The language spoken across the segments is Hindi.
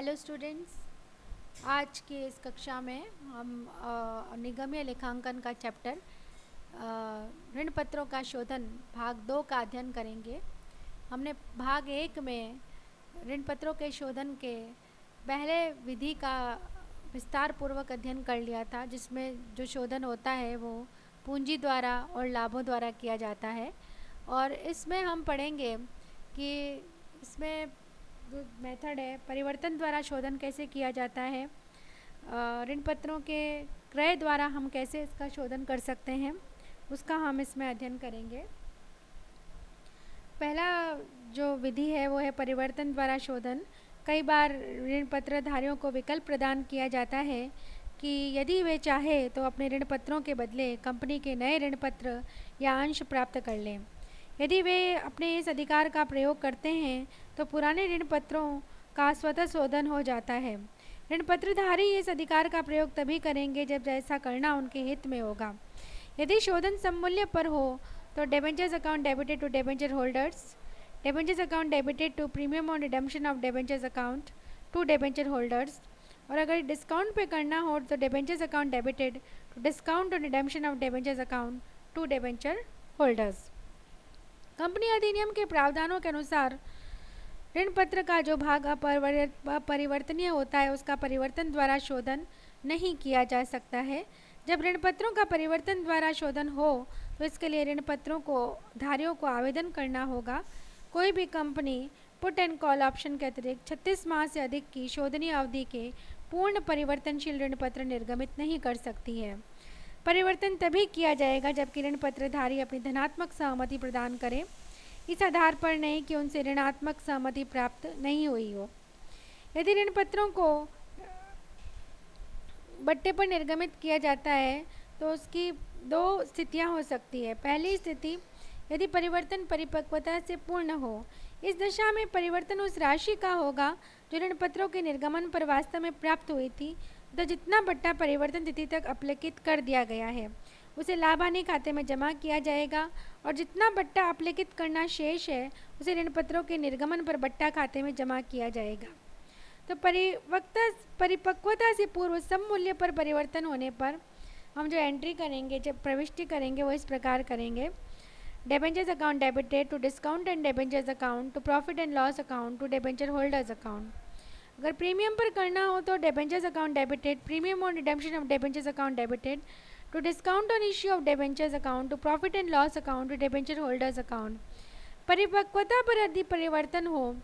Hello students. आज की इस कक्षा में हम निगमीय लेखांकन का चैप्टर ऋण पत्रों का शोधन भाग 2 का अध्ययन करेंगे। हमने भाग 1 में ऋण पत्रों के शोधन के पहले विधि का विस्तार पूर्वक अध्ययन कर लिया था, जिसमें जो शोधन होता है वो पूंजी द्वारा और लाभों द्वारा किया जाता है। और इसमें हम पढ़ेंगे कि इसमें जो मेथड है परिवर्तन द्वारा शोधन कैसे किया जाता है, ऋण पत्रों के क्रय द्वारा हम कैसे इसका शोधन कर सकते हैं, उसका हम इसमें अध्ययन करेंगे। पहला जो विधि है वो है परिवर्तन द्वारा शोधन। कई बार ऋण पत्रधारियों को विकल्प प्रदान किया जाता है कि यदि वे चाहे तो अपने ऋण पत्रों के बदले कंपनी के नए ऋण पत्र या अंश प्राप्त कर लें। यदि वे अपने इस अधिकार का प्रयोग करते हैं तो पुराने ऋण पत्रों का स्वतः शोधन हो जाता है। ऋण पत्रधारी इस अधिकार का प्रयोग तभी करेंगे जब ऐसा करना उनके हित में होगा। यदि शोधन सममूल्य पर हो तो debentures account debited to debenture holders, debentures account debited to premium on redemption of debentures account to debenture holders, और अगर डिस्काउंट पे करना हो तो debentures account debited to discount on redemption of debentures account to debenture holders. Company अधिनियम के प्रावधानों के अनुसार ऋण पत्र का जो भाग अपरिवर्तनीय होता है उसका परिवर्तन द्वारा शोधन नहीं किया जा सकता है। जब ऋण पत्रों का परिवर्तन द्वारा शोधन हो तो इसके लिए ऋण पत्रों को धारियों को आवेदन करना होगा। कोई भी company put and call option के अतिरिक्त 36 माह से अधिक की शोधनीय अवधि के पूर्ण परिवर्तनशील ऋण पत्र निर्गमित नहीं कर सकती है। परिवर्तन तभी किया जाएगा जबकि ऋण पत्रधारी अपनी धनात्मक सहमति प्रदान करें, इस आधार पर नहीं कि उनसे ऋणात्मक सहमति प्राप्त नहीं हुई हो। यदि ऋण पत्रों को बट्टे पर निर्गमित किया जाता है तो उसकी दो स्थितियां हो सकती है। पहली स्थिति, यदि परिवर्तन परिपक्वता से पूर्ण हो। इस दशा में परिवर्तन उस राशि का होगा जो ऋण पत्रों के निर्गमन पर वास्तव में प्राप्त हुई थी, तो जितना बट्टा परिवर्तन तिथि तक अपलिखित कर दिया गया है उसे लाभ हानि खाते में जमा किया जाएगा, और जितना बट्टा अपलिखित करना शेष है उसे ऋण पत्रों के निर्गमन पर बट्टा खाते में जमा किया जाएगा। तो परिपक्वता से पूर्व सम मूल्य पर परिवर्तन होने पर हम जो एंट्री करेंगे, जब प्रविष्टि करेंगे, वो इस प्रकार करेंगे: debentures account debited to discount and debentures account to profit and loss account to debenture holders account. अगर प्रीमियम पर करना हो तो debentures account debited premium on redemption of debentures account debited to discount on issue of debentures account to profit and loss account to debenture holders account. परिपक्वता पर यदि परिवर्तन हो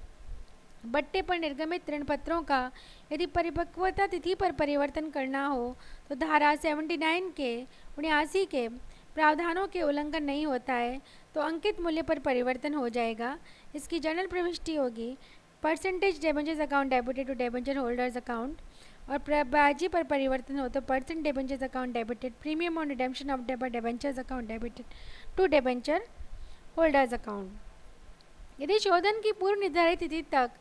बट्टे पर निर्गमित ऋण पत्रों का यदि परिपक्वता तिथि पर परिवर्तन करना हो तो धारा 79 के 79 के प्रावधानों के उल्लंघन नहीं होता है तो अंकित मूल्य पर परिवर्तन हो जाएगा। इसकी जनरल प्रविष्टि होगी percentage debentures account debited to debenture holders account, और ब्याजी पर परिवर्तन हो तो percent debentures account debited premium on redemption of debentures account debited to debenture holders account. यदि शोधन की पूर्व निर्धारित तिथि तक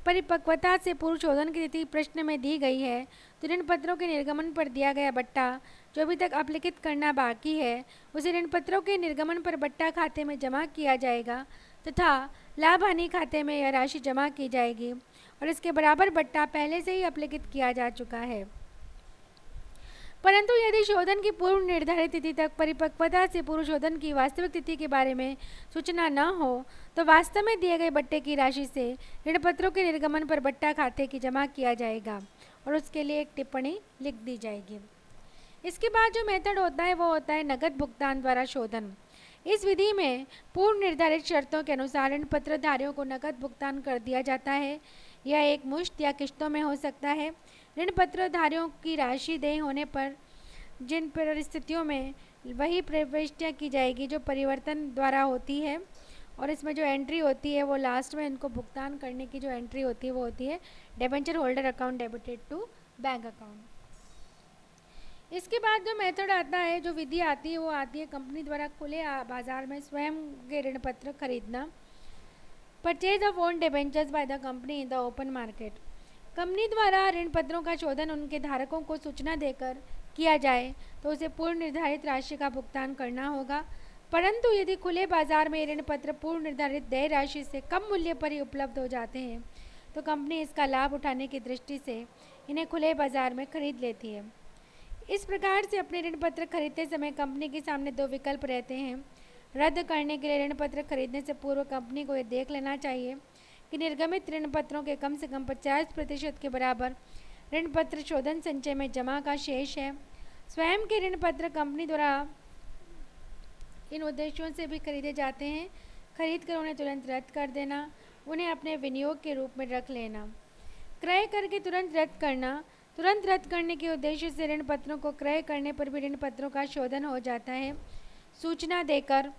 परिपक्वता से पूर्व शोधन की तिथि प्रश्न में दी गई है तो ऋण पत्रों के निर्गमन पर दिया गया बट्टा जो अभी तक अपलिखित करना बाकी है उसे ऋण पत्रों के निर्गमन पर बट्टा खाते में जमा किया जाएगा तथा लाभ हानि खाते में यह राशि जमा की जाएगी, और इसके बराबर बट्टा पहले से ही अपलिखित किया जा चुका है। परंतु यदि शोधन की पूर्व निर्धारित तिथि तक परिपक्वता से पूर्व शोधन की वास्तविक तिथि के बारे में सूचना न हो तो वास्तव में दिए गए बट्टे की राशि से ऋण पत्रों के निर्गमन पर बट्टा खाते की जमा किया जाएगा और उसके लिए एक टिप्पणी लिख दी जाएगी। इसके बाद जो मेथड होता है वो होता है नगद भुगतान द्वारा शोधन। इस विधि में पूर्व निर्धारित शर्तों के अनुसार ऋण पत्रधारियों को नगद भुगतान कर दिया जाता है। यह एक मुश्त या किश्तों में हो सकता है। ऋण पत्रधारियों की राशि देय होने पर जिन परिस्थितियों में वही प्रविष्टियाँ की जाएगी जो परिवर्तन द्वारा होती है, और इसमें जो एंट्री होती है वो लास्ट में इनको भुगतान करने की जो एंट्री होती है वो होती है debenture holder account debited to bank account. इसके बाद जो मेथड आता है, जो विधि आती है, वो आती है कंपनी द्वारा खुले बाजार में स्वयं के ऋण पत्र खरीदना। Purchase of own debentures by the company in the open market. Company द्वारा ऋण पत्रों का शोधन उनके धारकों को सूचना देकर किया जाए तो उसे पूर्व निर्धारित राशि का भुगतान करना होगा। परंतु यदि खुले बाजार में ऋण पत्र पूर्व निर्धारित देय राशि से कम मूल्य पर ही उपलब्ध हो जाते हैं तो कंपनी इसका लाभ उठाने की दृष्टि से इन्हें खुले बाजार में खरीद लेती है। इस प्रकार से अपने ऋण पत्र खरीदते समय कंपनी के सामने दो विकल्प रहते हैं। रद्द करने के लिए ऋण पत्र खरीदने से पूर्व कंपनी को यह देख लेना चाहिए कि निर्गमित ऋण पत्रों के कम से कम 50% के बराबर ऋण पत्र शोधन संचय में जमा का शेष है। स्वयं के ऋण पत्र कंपनी द्वारा इन उद्देश्यों से भी खरीदे जाते हैं। खरीद कर उन्हें तुरंत रद्द कर देना, उन्हें अपने विनियोग के रूप में रख लेना। क्रय करके तुरंत रद्द करना। तुरंत रद्द करने के उद्देश्य से ऋण पत्रों को क्रय करने पर भी ऋण पत्रों का शोधन हो जाता है। सूचना देकर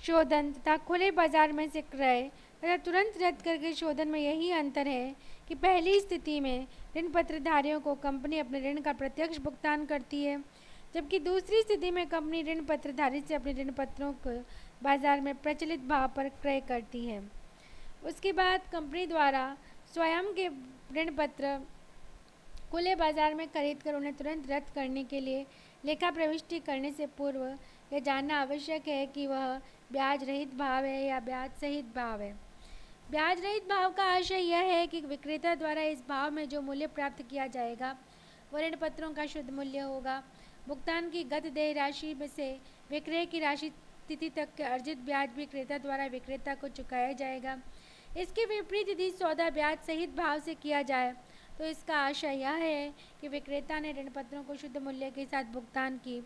शोधन तथा खुले बाजार में से क्रय तथा तुरंत रद्द करके शोधन में यही अंतर है कि पहली स्थिति में ऋण पत्रधारियों को कंपनी अपने ऋण का प्रत्यक्ष भुगतान करती है, जबकि दूसरी स्थिति में कंपनी ऋण पत्रधारी से अपने ऋण पत्रों को बाजार में प्रचलित भाव पर क्रय करती है। उसके बाद कंपनी द्वारा स्वयं के ऋण पत्र खुले बाजार में खरीद कर उन्हें तुरंत रद्द करने के लिए लेखा प्रविष्टि करने से पूर्व यह जानना आवश्यक है कि वह ब्याज रहित भाव है या ब्याज सहित भाव है। ब्याज रहित भाव का आशय यह है कि विक्रेता द्वारा इस भाव में जो मूल्य प्राप्त किया जाएगा वह ऋण पत्रों का शुद्ध मूल्य होगा। भुगतान की गत देय राशि में से विक्रय की राशि तिथि तक के अर्जित ब्याज भी क्रेता द्वारा विक्रेता को चुकाया जाएगा। इसके विपरीत यदि सौदा ब्याज सहित भाव से किया जाए तो इसका आशय यह है कि विक्रेता ने ऋण पत्रों को शुद्ध मूल्य के साथ भुगतान की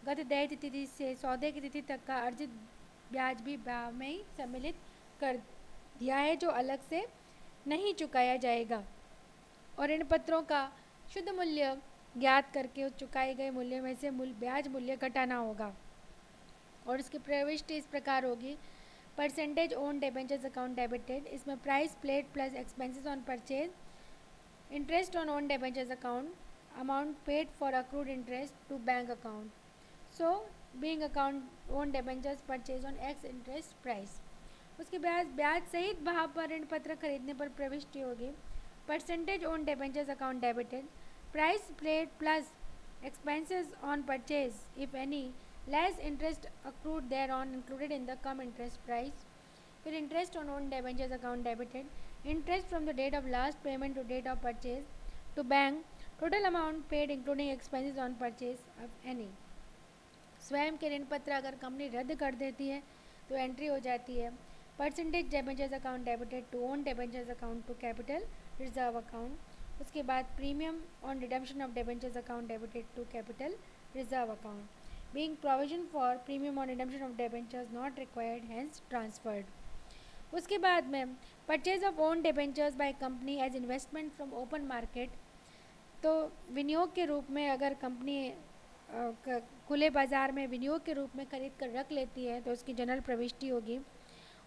गत देय तिथि से सौदे की तिथि तक का अर्जित ब्याज भी भाव में ही सम्मिलित कर दिया है, जो अलग से नहीं चुकाया जाएगा, और ऋण पत्रों का शुद्ध मूल्य ज्ञात करके उस चुकाए गए मूल्य में से ब्याज मूल्य घटाना होगा। और इसकी प्रविष्टि इस प्रकार होगी: percentage own debentures account debited, इसमें price paid plus expenses on purchase, interest on own debentures account, amount paid for accrued interest to bank account, so being account own debentures purchase on ex interest price. उसके बाद ब्याज सहित भाव पर ऋण पत्र खरीदने पर प्रविष्टि होगी: percentage own debentures account debited, price paid plus expenses on purchase if any, less interest accrued thereon included in the cum interest price. फिर interest on own debentures account debited, interest from the date of last payment to date of purchase to bank, total amount paid including expenses on purchase of any. स्वयं के ऋण पत्र अगर कंपनी रद्द कर देती है तो एंट्री हो जाती है: percentage debentures account debited to own debentures account to capital reserve account. उसके बाद premium on redemption of debentures account debited to capital reserve account, being provision for premium on redemption of debentures not required hence transferred. उसके बाद में purchase of own debentures by company as investment from open market, तो विनियोग के रूप में अगर कंपनी खुले बाजार में विनियोग के रूप में खरीद कर रख लेती है तो उसकी जनरल प्रविष्टि होगी: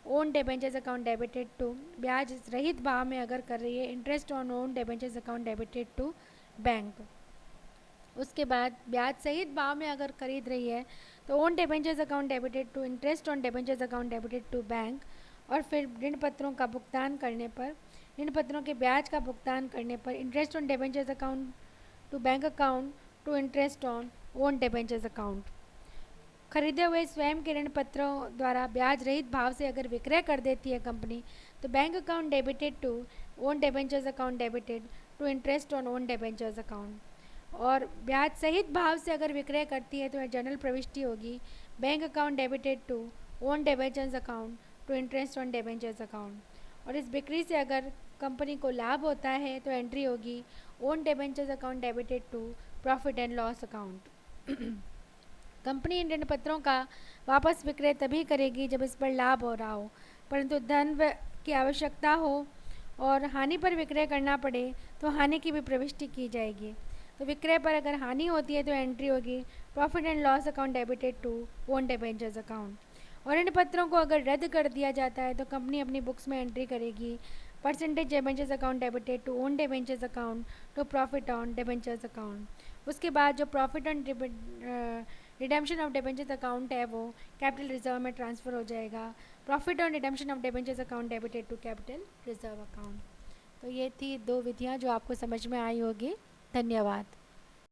own debentures account debited to, ब्याज रहित भाव में अगर कर रही है, interest on own debentures account debited to bank. उसके बाद ब्याज सहित भाव में अगर खरीद रही है तो own debentures account debited to, interest on debentures account debited to bank, और फिर ऋण पत्रों का भुगतान करने पर, ऋण पत्रों के ब्याज का भुगतान करने पर interest on debentures account to bank account to interest on own debentures account. खरीदे हुए स्वयं के ऋण पत्रों द्वारा ब्याज रहित भाव से अगर विक्रय कर देती है कंपनी तो bank account debited to own debentures account debited to interest on own debentures account, और ब्याज सहित भाव से अगर विक्रय करती है तो जनरल प्रविष्टि होगी: bank account debited to own debentures account to interest on debentures account. और इस बिक्री से अगर कंपनी को लाभ होता है तो एंट्री होगी: own debentures account debited to profit and loss account. कंपनी इन ऋण पत्रों का वापस विक्रय तभी करेगी जब इस पर लाभ हो रहा हो, परंतु धन की आवश्यकता हो और हानि पर विक्रय करना पड़े तो हानि की भी प्रविष्टि की जाएगी। तो विक्रय पर अगर हानि होती है तो एंट्री होगी: profit and loss account debited to own debentures account. और इन पत्रों को अगर रद्द कर दिया जाता है तो कंपनी अपनी बुक्स में एंट्री करेगी: percentage debentures account debited to own debentures account to profit on debentures account. उसके बाद जो profit on redemption of debentures account है वो कैपिटल रिजर्व में ट्रांसफ़र हो जाएगा: profit on redemption of debentures account debited to capital reserve account. तो ये थी 2 विधियाँ जो आपको समझ में आई होगी। धन्यवाद।